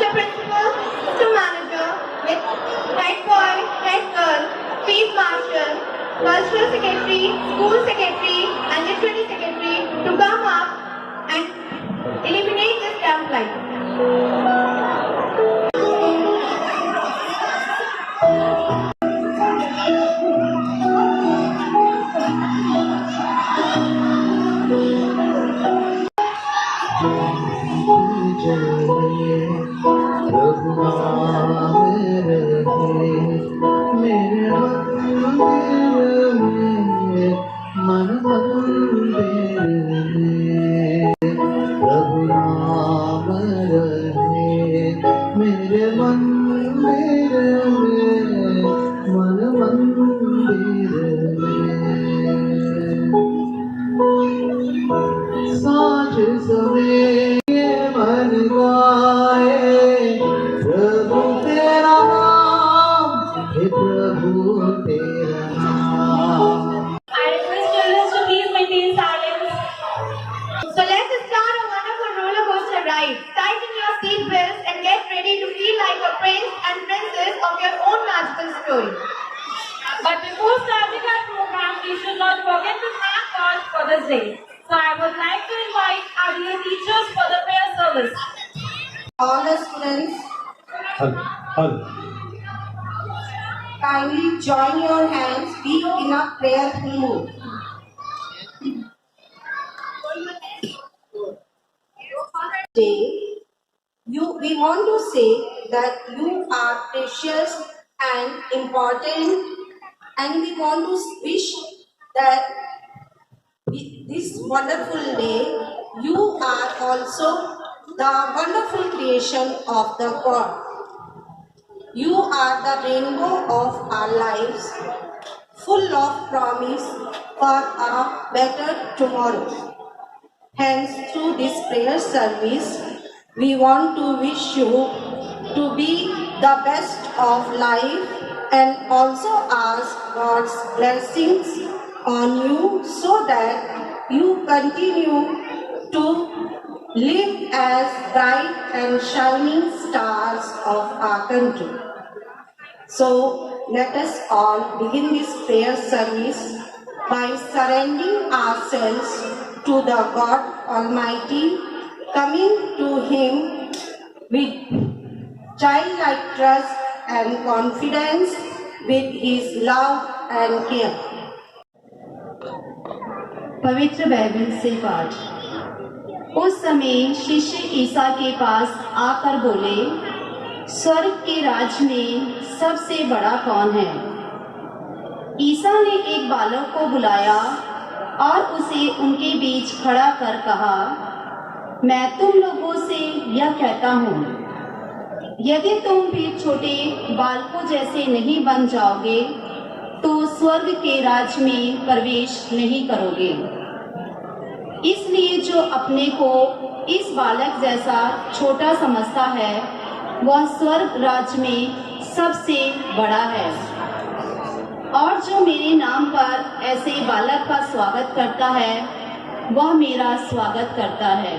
Mr. Principal, Mr. Manager, head boy, head girl, field marshal, cultural secretary, school secretary, and literary secretary to come up and eliminate this camp light. So let's start a wonderful roller coaster ride. Tighten your seat belts and get ready to feel like a prince and princess of your own magical story. But before starting our program, we should not forget to thank God for this day. So I would like to invite our dear teachers for the prayer service. All the students, kindly join your hands, be in a prayerful mood. Today, we want to say that you are precious and important, and we want to wish that this wonderful day, you are also the wonderful creation of the God. You are the rainbow of our lives, full of promise for a better tomorrow. Hence, through this prayer service, we want to wish you to be the best of life and also ask God's blessings on you so that you continue to live as bright and shining stars of our country. So, let us all begin this prayer service by surrendering ourselves to the God Almighty, coming to Him with childlike trust and confidence, with His love and care. पवित्र Bible से पाठ। उस समय शिष्य ईसा के पास आकर बोले, स्वर्ग के राज में सबसे बड़ा कौन है? ईसा ने एक बालक को बुलाया और उसे उनके बीच खड़ा कर कहा, मैं तुम लोगों से यह कहता हूँ, यदि तुम भी छोटे बालकों जैसे नहीं बन जाओगे तो स्वर्ग के राज में प्रवेश नहीं करोगे। इसलिए जो अपने को इस बालक जैसा छोटा समझता है, वह स्वर्ग राज में सबसे बड़ा है। और जो मेरे नाम पर ऐसे बालक का स्वागत करता है, वह मेरा स्वागत करता है।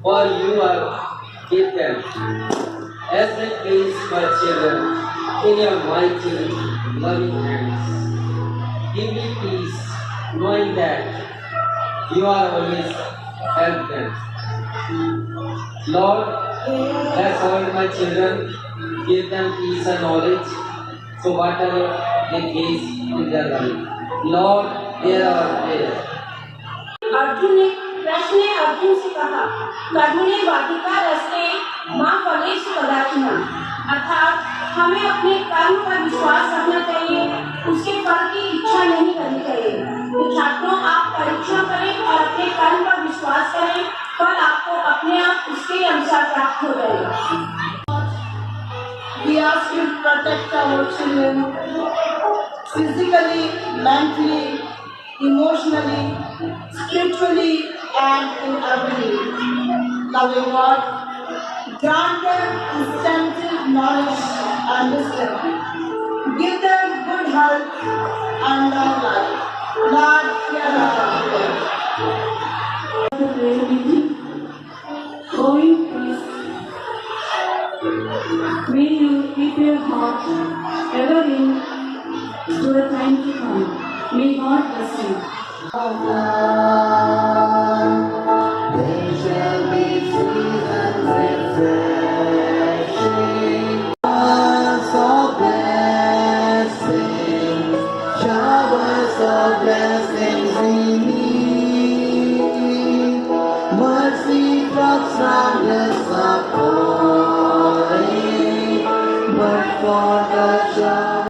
For you are with them, as they place my children in your mighty, loving hands. Give me peace, knowing that you are always help them. Lord, bless all my children, give them peace and knowledge, so whatever they face in their life. Lord, hear our prayer. Krishna ने अर्जुन से कहा, कर्मणे वाटिका रस्ते मां फलेषु कदाचन, अर्थात हमें अपने कर्म पर विश्वास रखना चाहिए, उसके फल की इच्छा नहीं करनी चाहिए। तो छात्रों, आप परीक्षा करें और अपने कर्म पर विश्वास करें, फल आपको अपने आप उसके अनुसार प्राप्त हो जाएगा। We ask you to protect our children physically, mentally, emotionally, spiritually, and in every way. Loving God, grant them instinctive knowledge and wisdom. Give them good health and long life. Lord, hear our prayer. Going peace. May you keep your heart ever in to the time to come. May God bless you. There shall be seasons refreshing, showers of blessings, showers of blessings we need. Mercy floods roundless are pouring, but for the shower.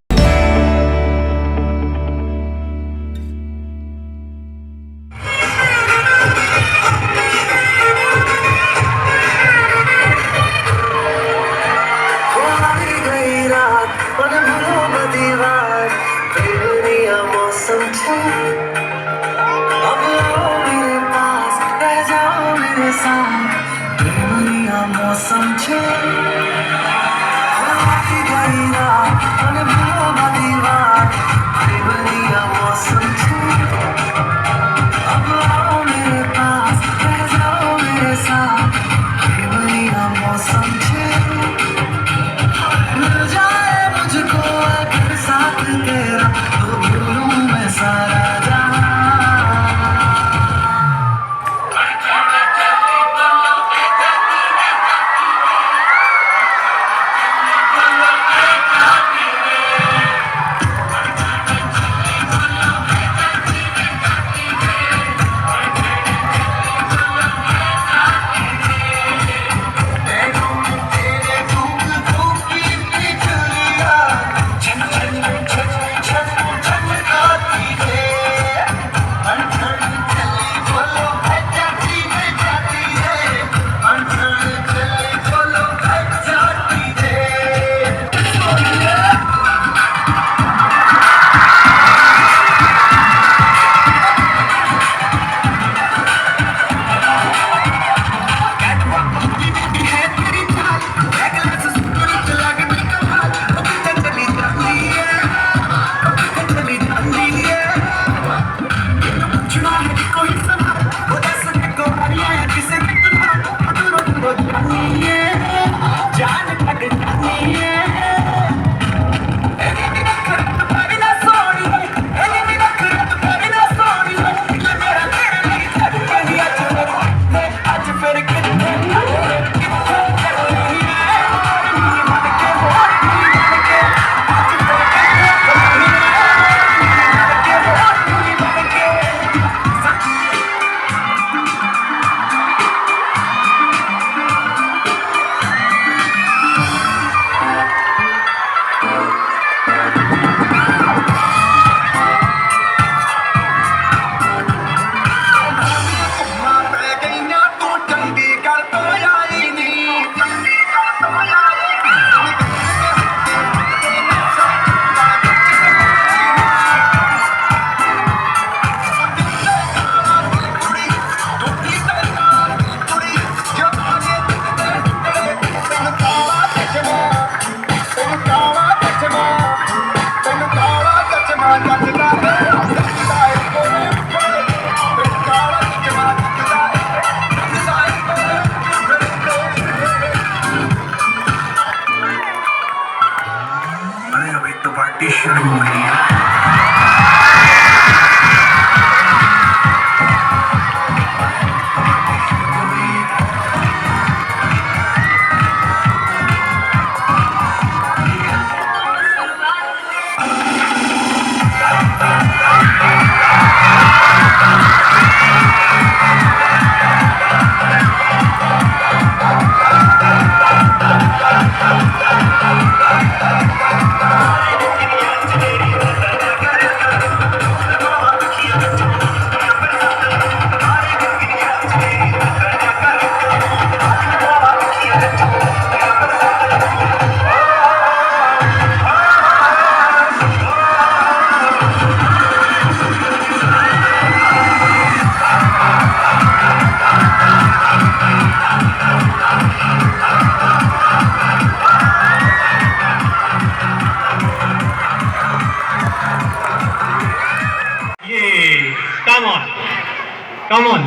Come on.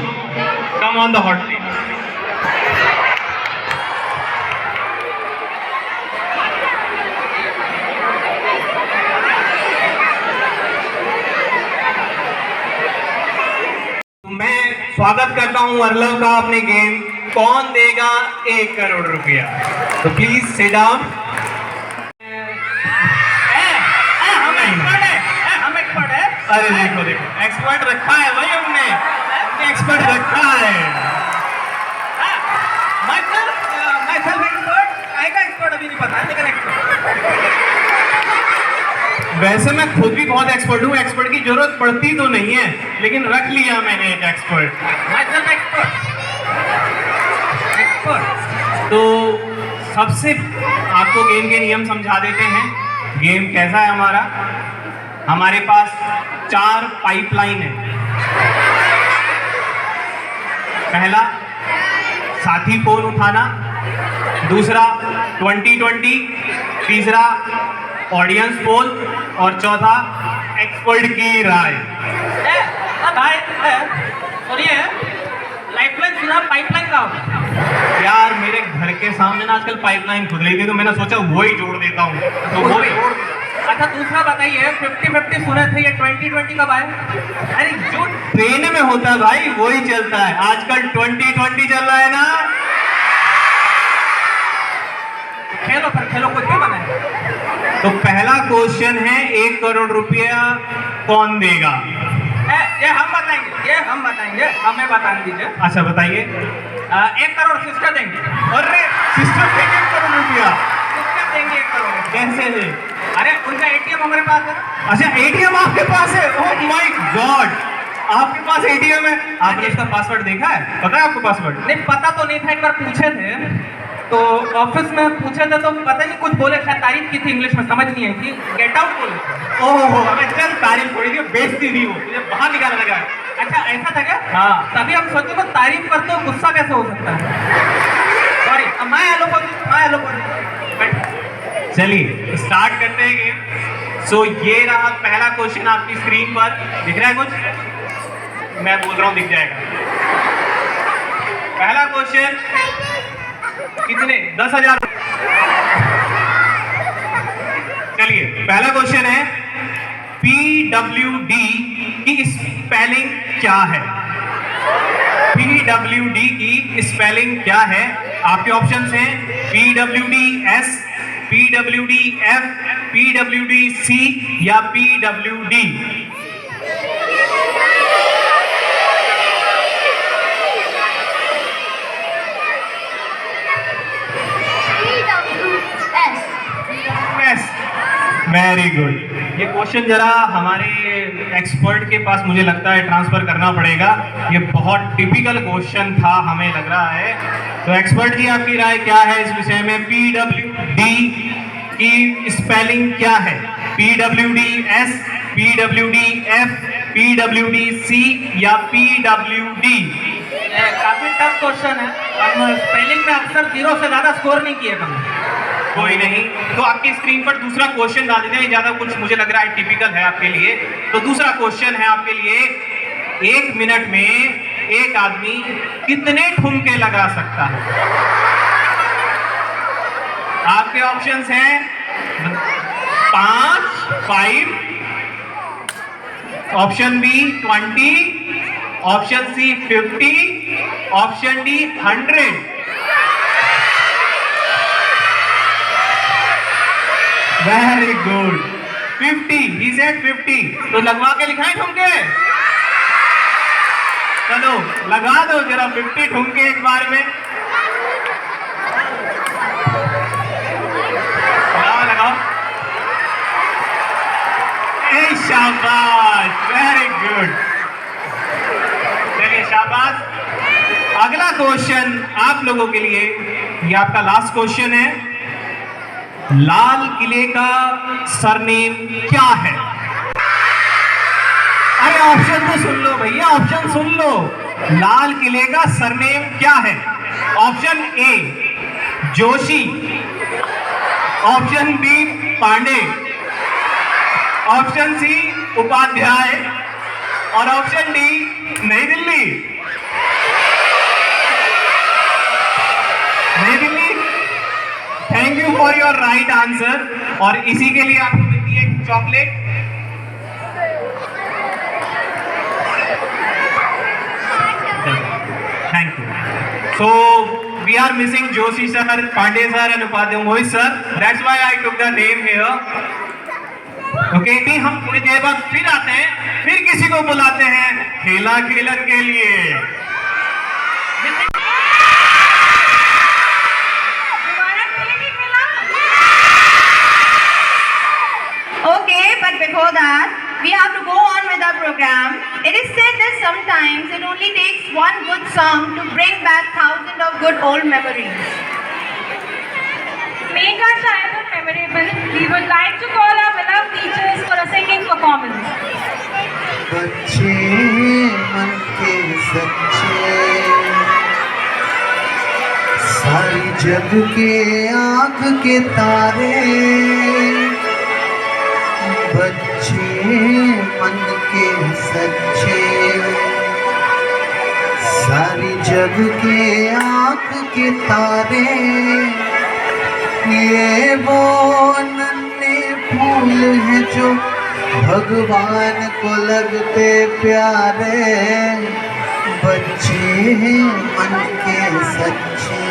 Come on the hot seat. मैं स्वागत करता हूं अर्लव का अपने game कौन देगा 1 करोड़ रुपया। तो प्लीज सिट डाउन। अरे देखो देखो एक्सपर्ट रखा है भाई हमने एक्सपर्ट रखा है। एक्सपर्ट अभी नहीं पता लेकिन वैसे मैं खुद भी बहुत एक्सपर्ट हूँ। एक्सपर्ट की जरूरत पड़ती तो नहीं है लेकिन रख लिया मैंने एक एक्सपर्ट। तो सबसे आपको गेम के नियम समझा देते हैं। गेम कैसा है हमारा, हमारे पास 4 पाइपलाइन है। पहला साथी फोन उठाना, दूसरा 2020, तीसरा ऑडियंस पोल और चौथा एक्सपर्ट की राय। पाइपलाइन सुना, पाइपलाइन का यार मेरे घर के सामने ना आजकल पाइपलाइन खुद रही थी तो मैंने सोचा वो ही जोड़ देता हूँ तो वो ही जोड़। अच्छा दूसरा बताइए 50-50 सुने थे, ये 2020 कब आए? अरे जो ट्रेन में होता है भाई वो ही चलता है। आजकल 2020 चल रहा है ना। खेलो फिर खेलो, कुछ क्या बनाए। तो पहला क्वेश्चन है 1 करोड़ रुपया कौन देगा? ये हम बताएंगे, हमें बता दीजिए। अच्छा बताइए। 1 करोड़ सिस्टर देंगे। अरे सिस्टर देंगे 1 करोड़ रुपया? सिस्टर देंगे 1 करोड़। कैसे दे? अरे उनका एटीएम हमारे पास है। अच्छा एटीएम आपके पास है? ओह माय गॉड, आपके पास एटीएम है। आपने इसका पासवर्ड देखा है? पता है आपको पासवर्ड? नहीं पता तो नहीं था, एक बार पूछे थे तो ऑफिस में पूछे थे तो पता नहीं कुछ बोले, शायद तारीफ की थी इंग्लिश में, समझ नहीं आई थी, गेट आउट बोले। ओह हमें चल तारीफ थोड़ी थी, बेइज्जती थी वो, मुझे बाहर निकालने लगा। अच्छा ऐसा था क्या? हाँ। तभी हम सोचे तो तारीफ करते हो गुस्सा कैसे हो सकता है? सॉरी मैं चलिए स्टार्ट करते हैं गेम। सो ये रहा पहला क्वेश्चन आपकी स्क्रीन पर, दिख रहा है कुछ? मैं बोल रहा हूँ दिख जाएगा। पहला क्वेश्चन कितने? 10,000। चलिए पहला क्वेश्चन है PWD की स्पेलिंग क्या है? PWD की स्पेलिंग क्या है? आपके ऑप्शंस हैं PWDS, PWDF, PWDC या PWD। Very good. ये क्वेश्चन जरा हमारे एक्सपर्ट के पास मुझे लगता है ट्रांसफर करना पड़ेगा। ये बहुत टिपिकल क्वेश्चन था हमें लग रहा है। तो एक्सपर्ट जी आपकी राय क्या है इस विषय में? PWD की स्पेलिंग क्या है? PWDS, PWDF, PWDC या PWD? काफी टफ क्वेश्चन है। हम स्पेलिंग में अक्सर 0 से ज्यादा स्कोर नहीं किए कभी। कोई नहीं, तो आपकी स्क्रीन पर दूसरा क्वेश्चन डाल देते हैं। ज्यादा कुछ मुझे लग रहा है टिपिकल है आपके लिए। तो दूसरा क्वेश्चन है आपके लिए, 1 मिनट में एक आदमी कितने ठुमके लगा सकता है? आपके ऑप्शंस हैं 5, option B 20, option C 50, option D 100। Very good, 50, he said 50। तो लगवा के लिखाएं ठुमके? चलो लगा दो जरा 50 ठुमके एक बार में। लगाओ। ए शाबाश, वेरी गुड। चलिए शाबाश। अगला क्वेश्चन आप लोगों के लिए, ये आपका लास्ट क्वेश्चन है। लाल किले का सरनेम क्या है? अरे ऑप्शन तो सुन लो भैया, ऑप्शन सुन लो। लाल किले का सरनेम क्या है? Option A Joshi, option B Pandey, option C Upadhyay, और option D New Delhi. New Delhi. Thank you for your right answer. और इसी के लिए आपको मिलती है एक chocolate. Thank you. So we are missing Joshi sir, Pandey sir and Upadhyay Mohit sir. That's why I took the name here. Okay, नहीं हम थोड़ी देर बाद फिर आते हैं, फिर किसी को बुलाते हैं खेला खेलन के लिए। Okay, but before that, we have to go on with our program. It is said that sometimes it only takes one good song to bring back thousands of good old memories. Make our childhood memorable. We would like to call our beloved teachers for a singing performance. बच्चे मन के सच्चे, सारी जग के आँख के तारे, बच्चे मन के सच्चे, सारी जग के आँख के तारे, ये वो नन्हे फूल हैं जो भगवान को लगते प्यारे, बच्चे मन के सच्चे।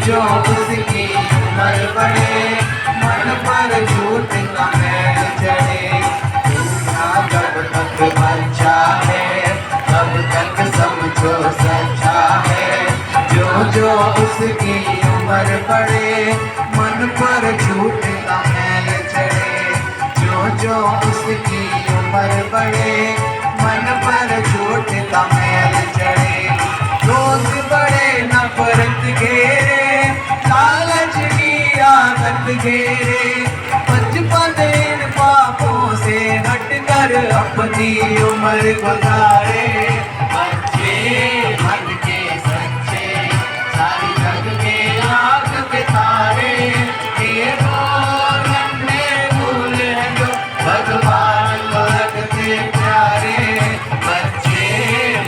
जो उसकी उम्र बढ़े, मन पर झूठ का मैल चढ़े। झूठा जब तक बच्चा है, तब तक समझो सच्चा है। जो उसकी उम्र बढ़े, मन पर झूठ का मैल चढ़े। जो उसकी उम्र बढ़े, मन पर झूठ का मैल चढ़े। रोज बड़े नफरत घेरे, लालच की आदत घेरे। बचपन इन पापों से हट कर अपने सारी उम्र गुजारे बच्चे मन के सच्चे सारी जग के आँख के तारे ये वो नन्हे फूल हैं जो भगवान को रखते प्यारे बच्चे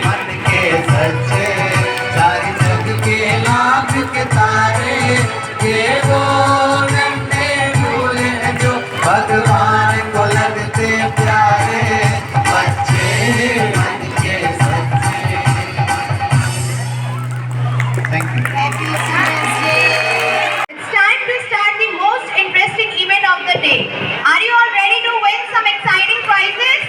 मन के सच्चे सारी जग के आँख के तारे ये वो नन्हे फूल हैं जो भगवान को लगते प्यारे बच्चे मन के सच्चे। Thank you. It's time to start the most interesting event of the day. Are you all ready to win some exciting prizes?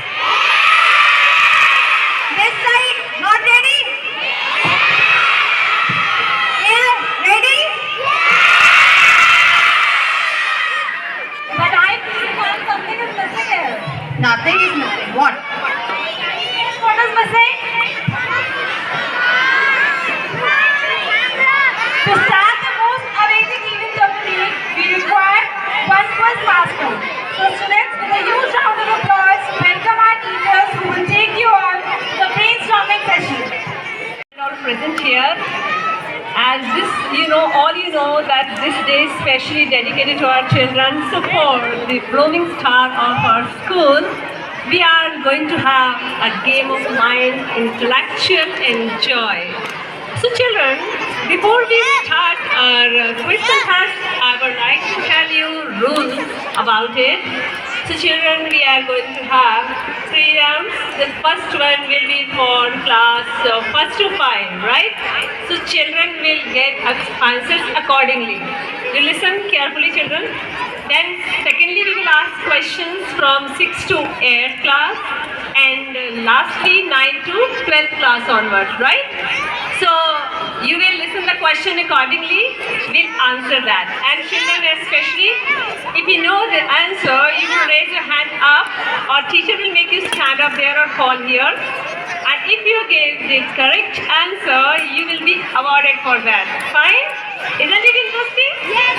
This side, not ready? Yeah, ready? But I feel that something is missing here. Nothing is missing. What? What is missing? To start the most amazing event of the day, we require one quiz master. So students, with a huge round of applause, welcome our teachers who will take you on the brainstorming session. All present here, as this, all you know that this day is specially dedicated to our children. So for the blooming star of our school, we are going to have a game of mind, intellectual enjoy. So children, before we start our quiz contest, I would like to tell you rules about it. So children, we are going to have 3 rounds. The first one will be for class 1st to 5, right? So children will get answers accordingly. You listen carefully, children. Then secondly, we will ask questions from 6th to 8th class, and lastly 9th to 12th class onwards, right? So you will listen the question accordingly, we'll answer that. And children especially, if you know the answer, you will raise your hand up, or teacher will make you stand up there or fall here. And if you give the correct answer, you will be awarded for that. Fine? Isn't it interesting? Yes!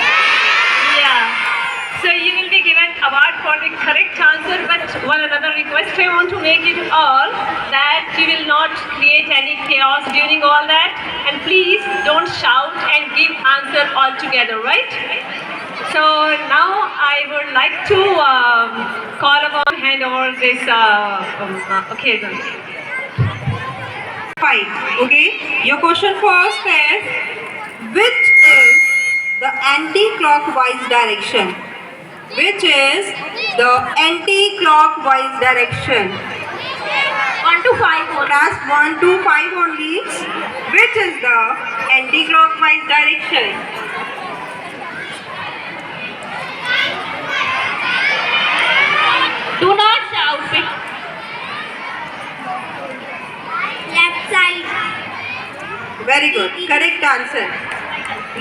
Yeah. So you will be given award for the correct answer, but one another request I want to make you all that you will not create any chaos during all that, and please don't shout and give answer all together, right? So now I would like to call upon hand over this occasion. Fine. Okay. Your question first is, which is the anti-clockwise direction? Which is the anti-clockwise direction? 1 to 5 Class 1 to 5 only. Which is the anti-clockwise direction? Do not shout. Left side. Very good. Correct answer.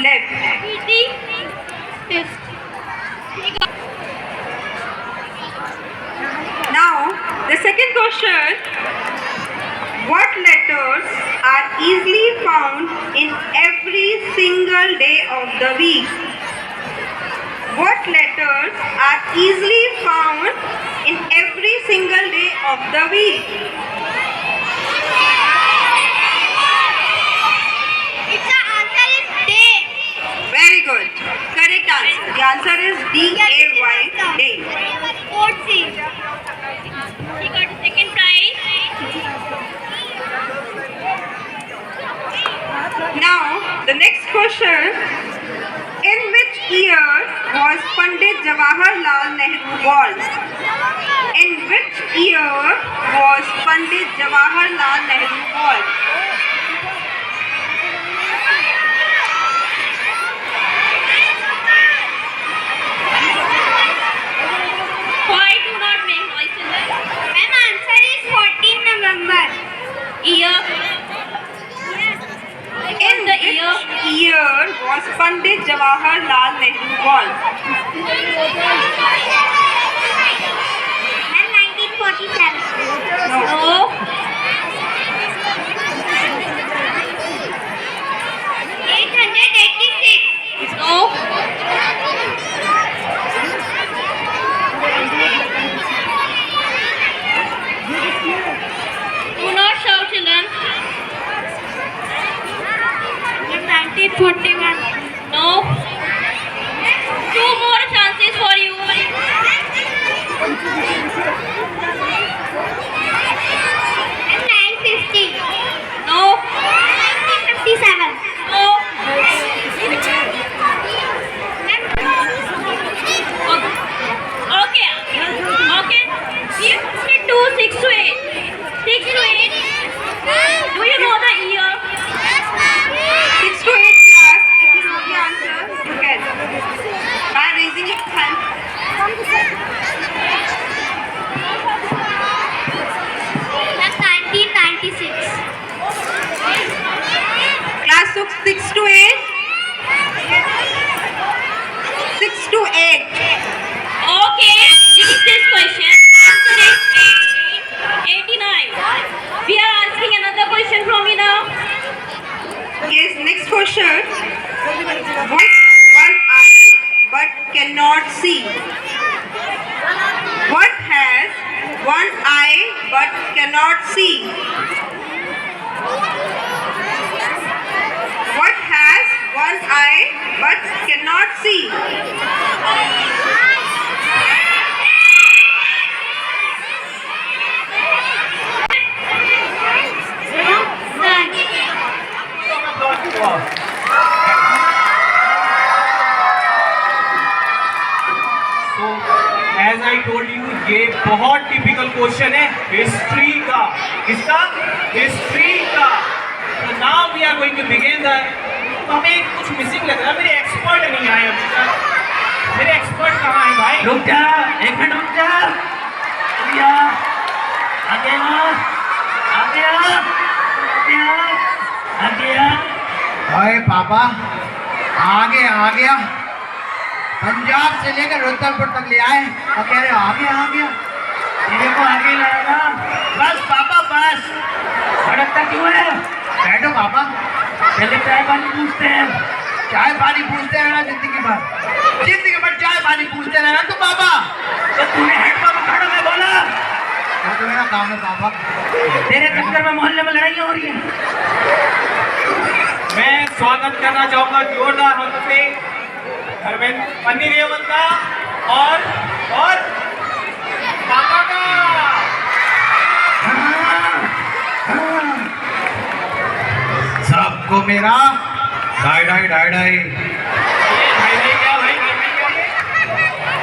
Left. Now, the second question. What letters are easily found in every single day of the week? What letters are easily found in every single day of the week? Its answer is day. Very good. Correct answer. The answer is D-A-Y, day. Sports team. She got second prize. Now, the next question. In which year was Pandit Jawaharlal Nehru born? In which year was Pandit Jawaharlal Nehru born? Why do not make noise, children? Ma'am, answer is 14 November. Year. In the which year was Pandit Jawaharlal Nehru born? Ma'am, 1947. No. 950. No. 57. No. Okay. Okay. You say 2, 6 to 8. 6 to 8. Do you know the year? 6 to 8 class. If you know the answer, you can. By raising your hand. That's 1996. Class 6 to 8. 6 to 8. Okay. This is this question. Answer is 89. We are asking another question from you now. Yes, next question. What one eye but cannot see? What has one eye but cannot see? What has one eye but cannot see? So, as I told you, ये बहुत typical question है history का। किसका? History का। So now we are going to begin the। हमें कुछ missing लग रहा है, मेरे एक्सपर्ट नहीं आए अभी तक। मेरे एक्सपर्ट कहाँ हैं भाई? रुक जा, एक मिनट रुक जा। आगे आ, आगे आ, आगे आ। अरे पापा आगे आ गया, पंजाब से लेकर रुद्रपुर तक ले आए और कह रहे आ गया। मेरे को आगे लाएगा। बस पापा बस। भड़कता क्यों है? बैठो पापा, पहले चाय पानी पूछते हैं। चाय पानी पूछते रहना जिंदगी भर चाय पानी पूछते रहना। तो पापा तो तूने हेडपंप खड़ा में बोला? तो मेरा काम है पापा। तेरे चक्कर में मोहल्ले में लड़ाइयाँ हो रही हैं। मैं स्वागत करना चाहूँगा जोरदार हाथों से अरविंद पन्नी रेवल का और पापा का। सबको मेरा डाई डाई डाई डाई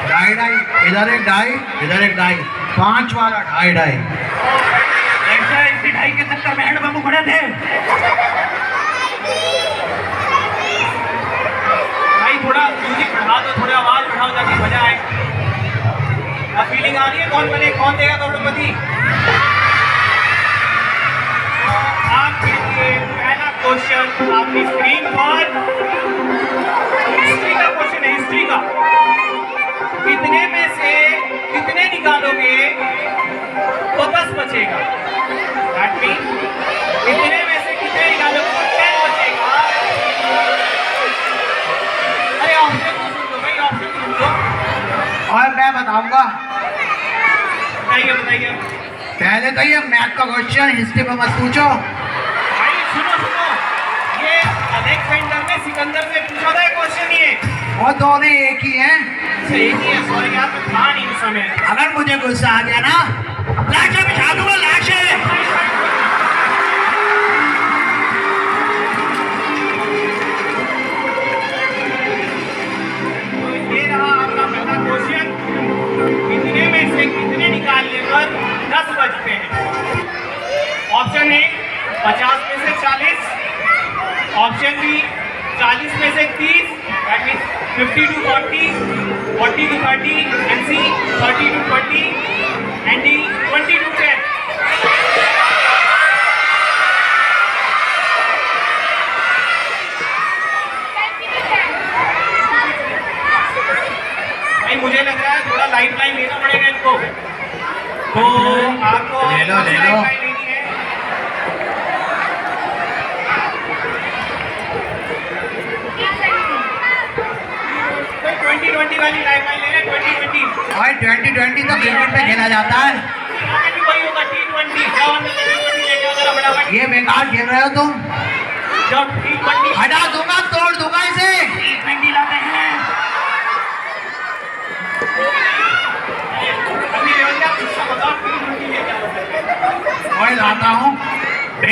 डाई डाई, इधर एक डाई इधर एक डाई, 5 वाला डाई डाई। ऐसा इसी ढाई के चक्कर में हैंड बाबू खड़े थे। भाई थोड़ा म्यूजिक बढ़ा दो, थोड़ा आवाज बढ़ाओ ताकि मजा आए। अब फीलिंग आ रही है कौन बने, कौन देगा करोड़पति? आपके लिए पहला क्वेश्चन आपकी स्क्रीन पर हिस्ट्री का क्वेश्चन है। हिस्ट्री का कितने में से कितने निकालोगे तो 10 बचेगा। दैट मीन कितने में से कितने निकालोगे तो 10 बचेगा। अरे ऑप्शन तो सुन लो भाई, ऑप्शन सुन लो। और मैं बताऊंगा। बताइए। पहले तो ये मैथ का क्वेश्चन हिस्ट्री में मत पूछो भाई। सुनो ये अलेक्जेंडर ने सिकंदर से पूछा था क्वेश्चन ये। और दोनों एक ही हैं। एक ही है, सॉरी यार मैं था नहीं उस समय। अगर मुझे गुस्सा आ गया ना, लाशें बिछा दूंगा, लाशें। ये रहा आपका पहला क्वेश्चन। कितने में से कितने निकालने पर 10 बचते हैं? ऑप्शन ए 50 में से 40, ऑप्शन बी 40 में से 30, that means 50 to 40, 40 to 30, and C 30 to 20, and D 20 to 10. भाई मुझे लग रहा है थोड़ा लाइफ लाइन लेना पड़ेगा इनको। तो आपको ले लो। लाइफ लाइन लेनी है। 2020 वाली लाइफ लाइन ले लें। 2020 और 2020 तो क्रिकेट में खेला जाता है। वही होगा T20। ये बेकार खेल रहे हो तुम। जब T20 हटा दूंगा, तोड़ दूंगा इसे। T20 लाते हैं।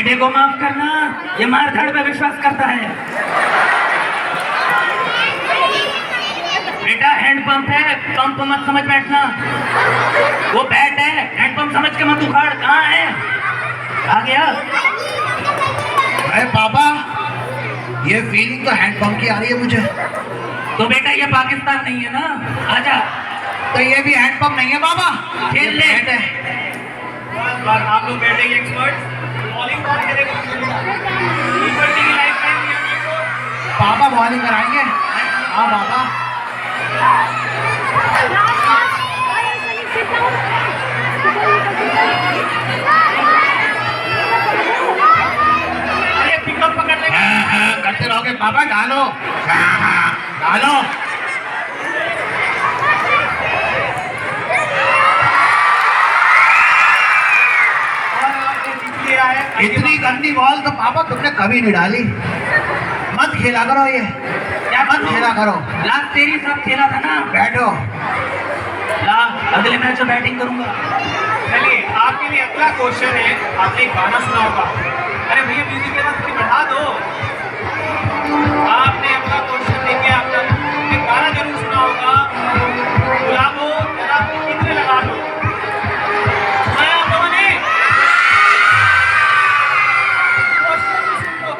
बेटे को माफ करना, ये मारधाड़ पे विश्वास करता है। बेटा हैंडपंप है, पंप मत समझ बैठना, वो बैट है, हैंडपंप समझ के मत उखाड़। कहाँ है? आ गया? अरे पापा, ये फीलिंग तो हैंडपंप की आ रही है मुझे। तो बेटा ये पाकिस्तान नहीं है ना, आजा। तो ये भी हैंडपंप नहीं है पापा, खेल ले। बैट है। आप लोग बैटिंग एक्सपर्ट, बॉलिंग कौन करेगा? की लाइफ टाइम पापा बॉलिंग कराएंगे। हाँ पापा। अरे पिकअप पकड़ ले। करते रहोगे पापा, डालो डालो। इतनी गंदी बॉल तो पापा तुमने कभी नहीं डाली। मत खेला करो ये, क्या मत खेला करो। लास्ट तेरी साथ खेला था ना। बैठो। ला अगले मैच में बैटिंग करूंगा। चलिए आपके लिए अगला क्वेश्चन है, आपने एक गाना सुना होगा। अरे भैया म्यूजिक के बाद बढ़ा दो। आपने अपना क्वेश्चन लेके आपका एक गाना जरूर सुना होगा, गुलाबो जरा इतने लगा दो। सुनाया आप लोगों ने?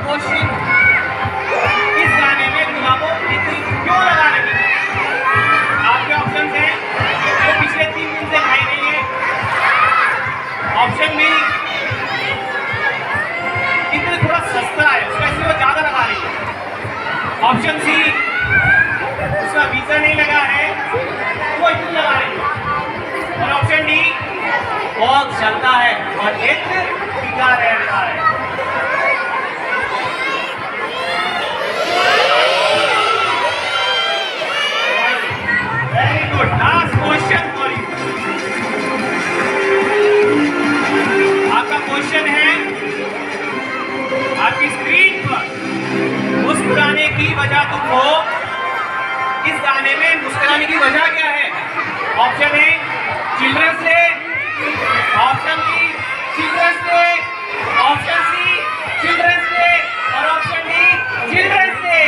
क्वेश्चन, इस गाने में गुलाबो इतनी क्यों लगा रही है? आपके ऑप्शन हैं जो पिछले 3 दिन से खाई नहीं है। ऑप्शन बी, इतना थोड़ा सस्ता है, उसका इसलिए वो ज्यादा लगा रही है। ऑप्शन सी, उसका वीजा नहीं लगा है, वो इतनी लगा रही है। और ऑप्शन डी, बहुत चलता है और एक टीका रहता है। Very good, last question for you. आपका क्वेश्चन है, आपकी स्क्रीन पर मुस्कुराने की वजह तुम हो, इस गाने में मुस्कुराने की वजह क्या है? Option A children's day, option B children's day, option C children's day और option D children's day.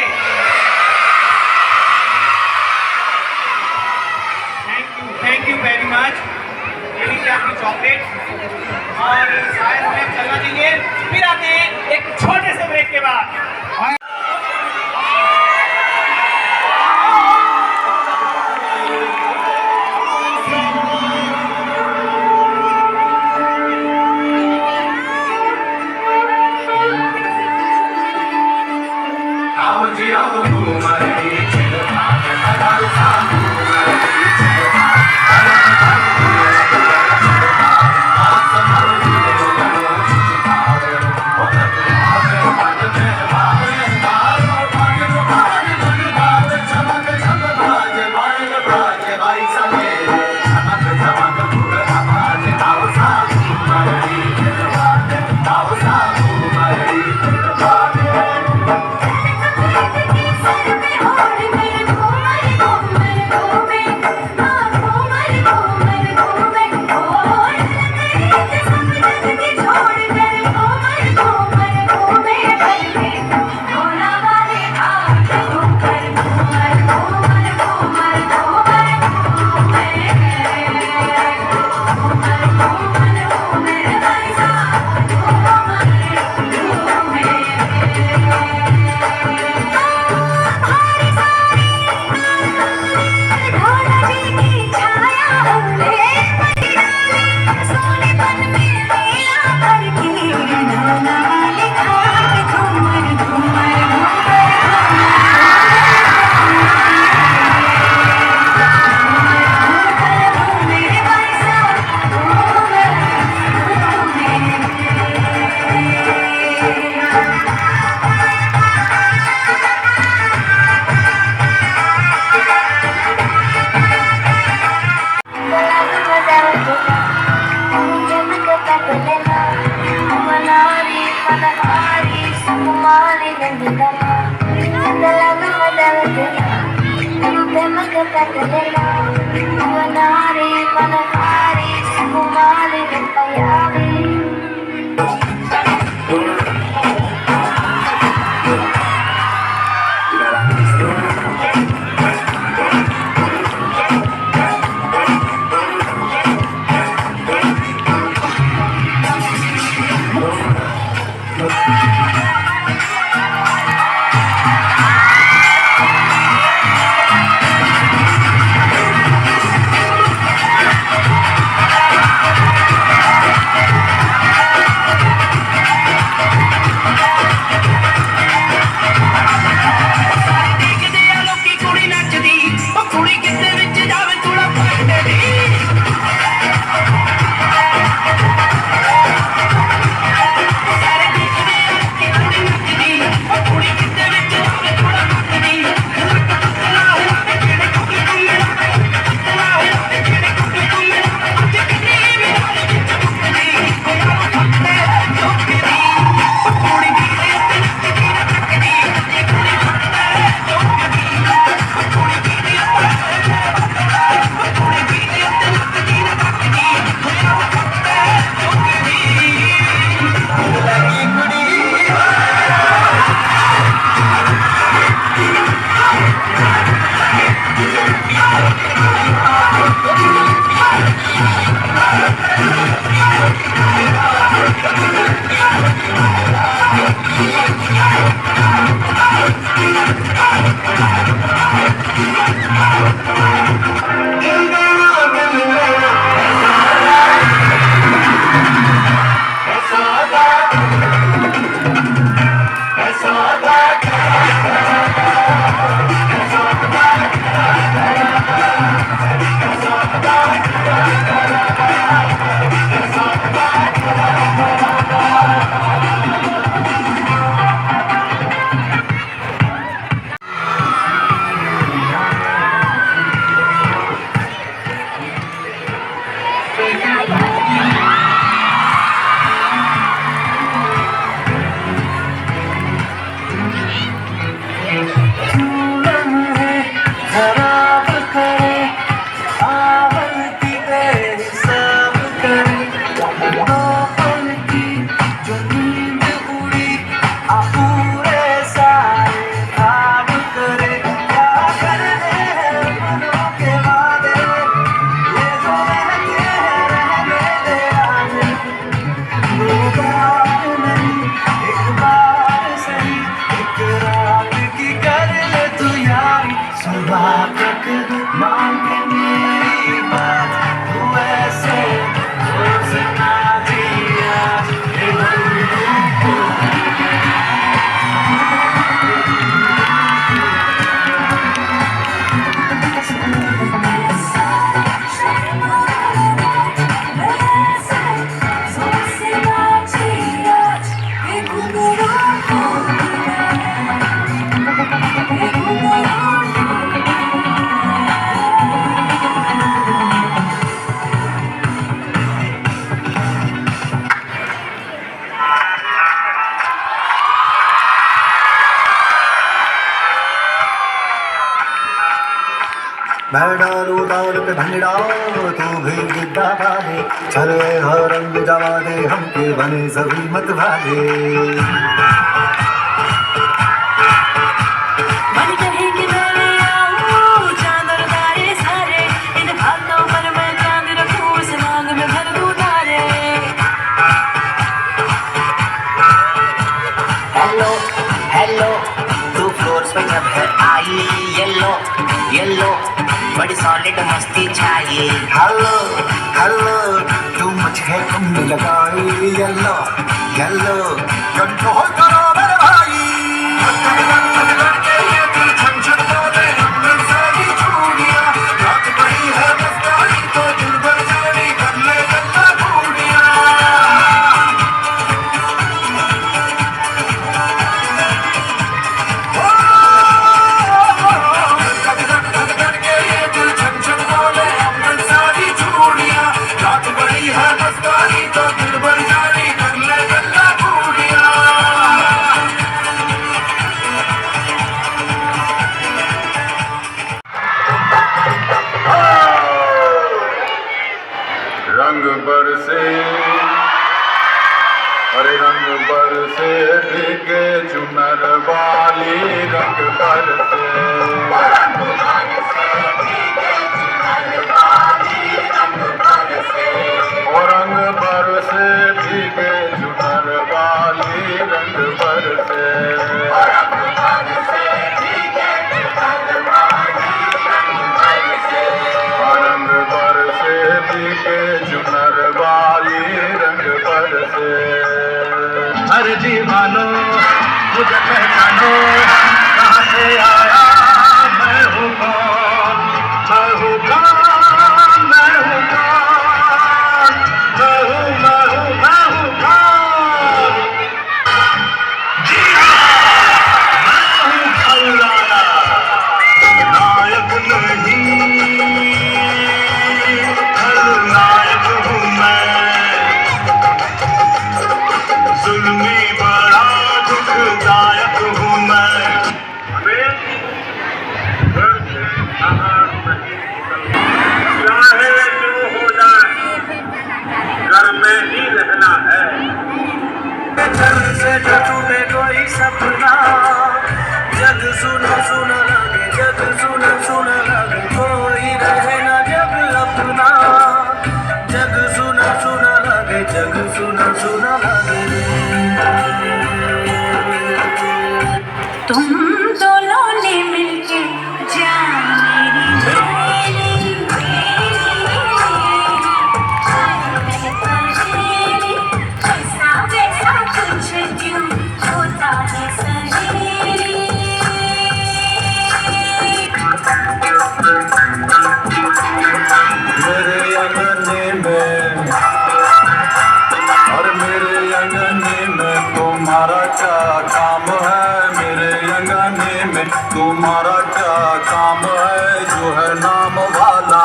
Thank you very much. ये लीजिए आपकी चॉकलेट और शायद हमें चलना चाहिए। फिर आते हैं एक छोटे से ब्रेक के बाद। Manari, Sukumari, Payari. मैं डालू ताल पे भंगड़ा तू भी गिद्दा वाले चले हर रंग जवा दे हमके बने सभी मत वाले मन कहे कि मैं आऊं चांद और तारे सारे इन हाथों पर मैं चांद रखूं उस नाग में भर दूं तारे हेलो हेलो तू फ्लोर्स पे जब है आई येलो येलो बड़ी सॉलिड मस्ती चाहिए हेलो हेलो तू मुझे तुम लगाई येलो येलो कंट्रोल करो मेरे भाई रंग बरसे अरे रंग बरसे भीगे चुनर वाली रंग बरसे और रंग बरसे भीगे चुनर वाली रंग बरसे रंग बरसे भीगे चुनर वाली रंग बरसे हर दीवानो मुझे पहचानो कहाँ से आया मैं हूँ कौन मैं हूँ कौन मैं हूँ कौन मैं हूँ मैं हूँ मैं हूँ कौन जी हाँ मैं हूँ खलनायक नायक नहीं खलनायक हूँ मैं जुल्मी बड़ा दुखदायक हूँ मैं चाहे जो हो जाए घर में ही रहना है घर से जो टूटे कोई सपना जग सुना सुना लगे जग सुना सुना लगे कोई रहे ना जग अपना जग सुना सुना लगे जग सुना सुना लगे तुम दोनों ने मिलके जान मेरी ऐसा वैसा कुछ क्यों होता है सहेली मेरे अंगने में और मेरे अंगने में तुम्हारा क्या काम है मेरे अंगने में तुम्हारा क्या काम है जो है नाम वाला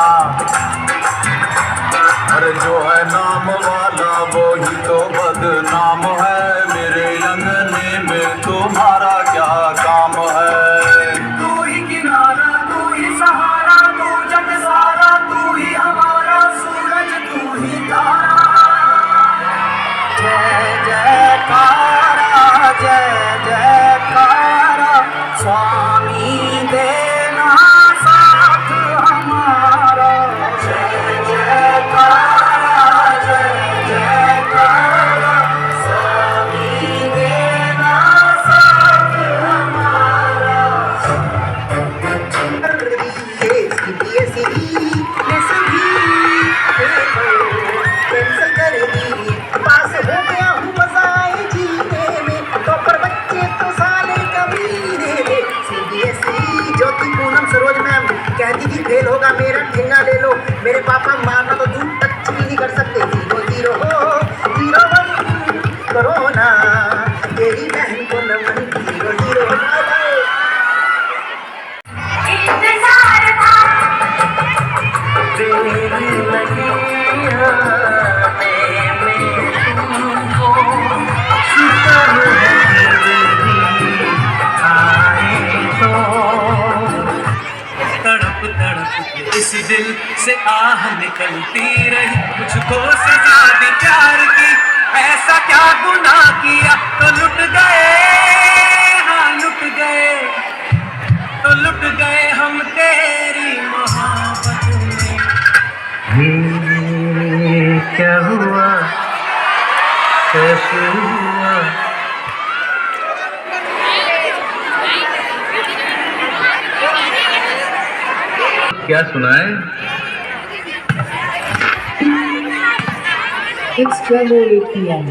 अरे जो है नाम वाला वो ही तो बदनाम है मेरे अंगने में तुम्हारा क्या काम है तू ही किनारा तू ही सहारा तू जग सारा तू ही हमारा सूरज तू ही तारा जय जयकारा स्वामी देव निकलती रही, मुझको सजा दी प्यार की, ऐसा क्या गुनाह किया तो लुट गए, हाँ लुट गए, तो लुट गए हम तेरी मोहब्बत में। ये क्या हुआ, कैसे हुआ? क्या सुनाए? It's 12:08 p.m.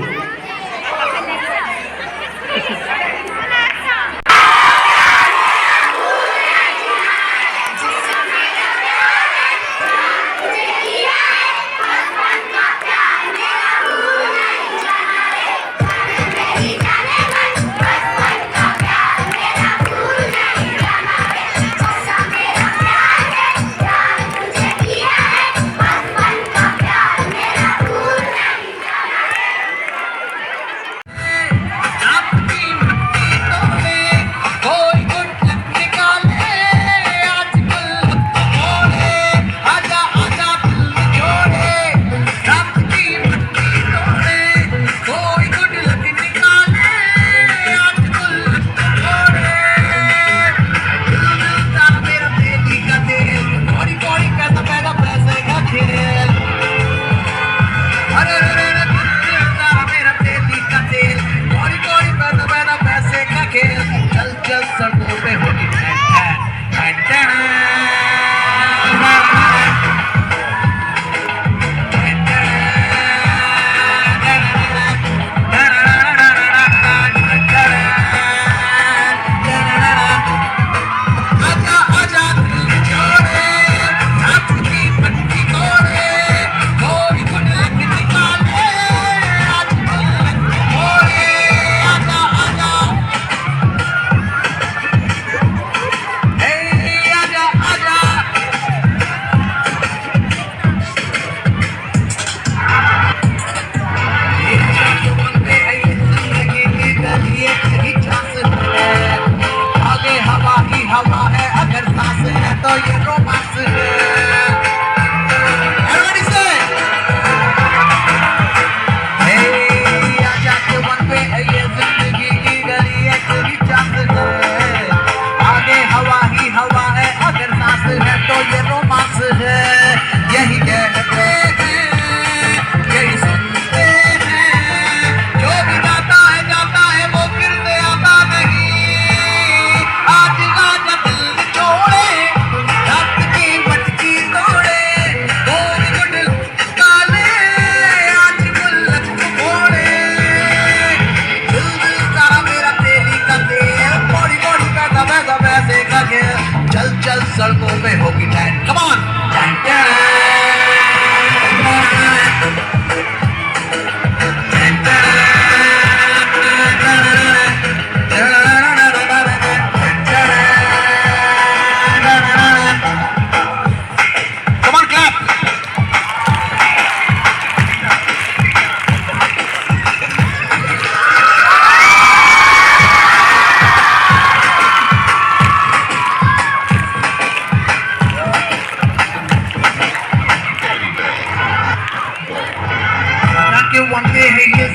सड़कों पे होगी टाइम, कम ऑन।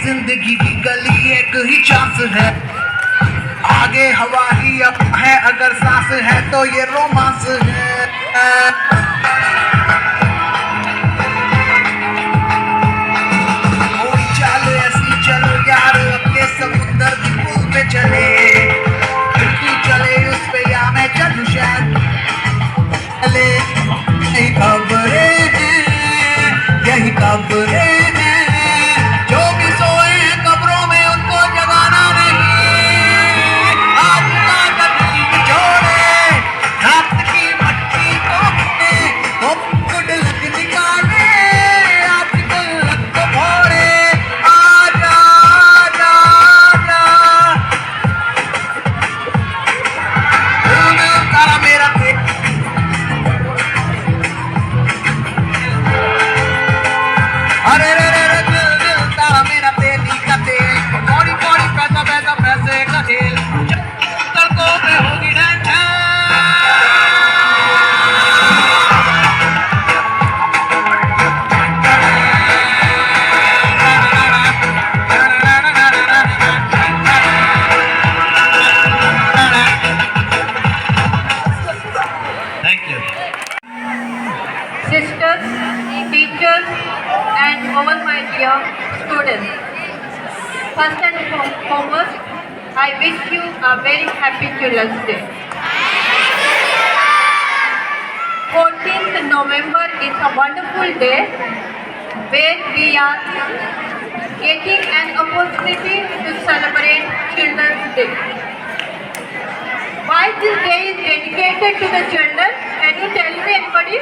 जिंदगी की गली एक ही चांस है, आगे हवा ही अब है, अगर सांस है तो ये रोमांस है। कोई चाल ऐसी चलो यार, अपने समुंदर की पुल पे चले, तू चले उस पे या मैं चलूं शायद, चले यही खबरें हैं, यही खबरें हैं, जो भी सोए हैं कब्रों में उनको जगाना नहीं, आज का कदम छोड़े, रात की मट्टी को students. First and foremost, I wish you a very happy Children's Day. 14th November is a wonderful day where we are getting an opportunity to celebrate Children's Day. Why this day is dedicated to the children? Can you tell me, anybody?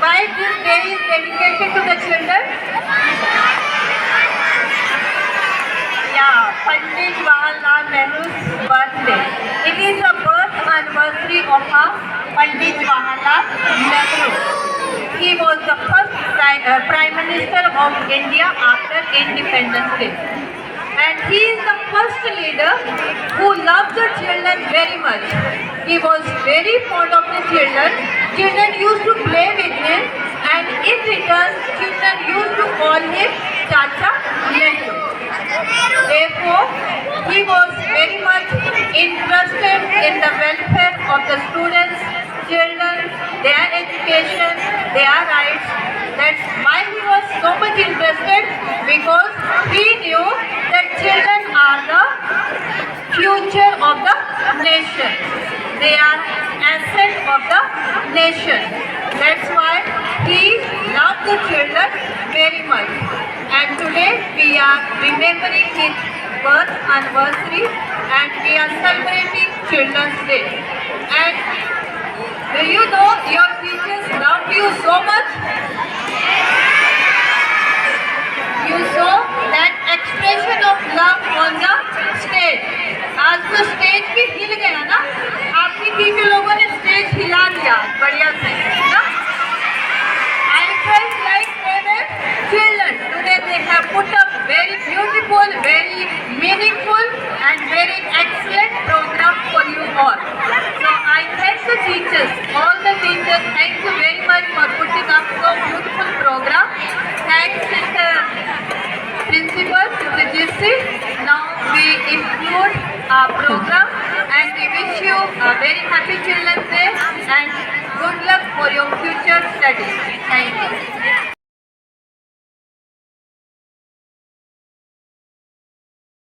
Why this day is dedicated to the children? Yeah, Pandit Jawaharlal Nehru's birthday. It is the birth anniversary of Pandit Jawaharlal Nehru. He was the first Prime Minister of India after Independence Day. And he is the first leader who loved the children very much. He was very fond of the children. Children used to play with him, and in return, children used to call him Chacha Nehru. Therefore, he was very much interested in the welfare of the students, children, their education, their rights. That's why he was so much interested, because he knew that children are the future of the nation. They are asset of the nation. That's why he loved the children very much. And today we are remembering his birth anniversary and we are celebrating Children's Day. And do you know your teachers love you so much? You saw that expression of love on the stage. आज तो stage भी हिल गया ना, आपकी teacher लोगों ने stage हिला दिया बढ़िया से ना. I felt like they were children. Today they have put up very beautiful, very meaningful and very excellent program for you all. So I thank the teachers, all the teachers, thank you very much for putting up so beautiful program. Thanks Mr. Principal, Mr. Jissi. Now we include our program and we wish you a very happy Children's Day.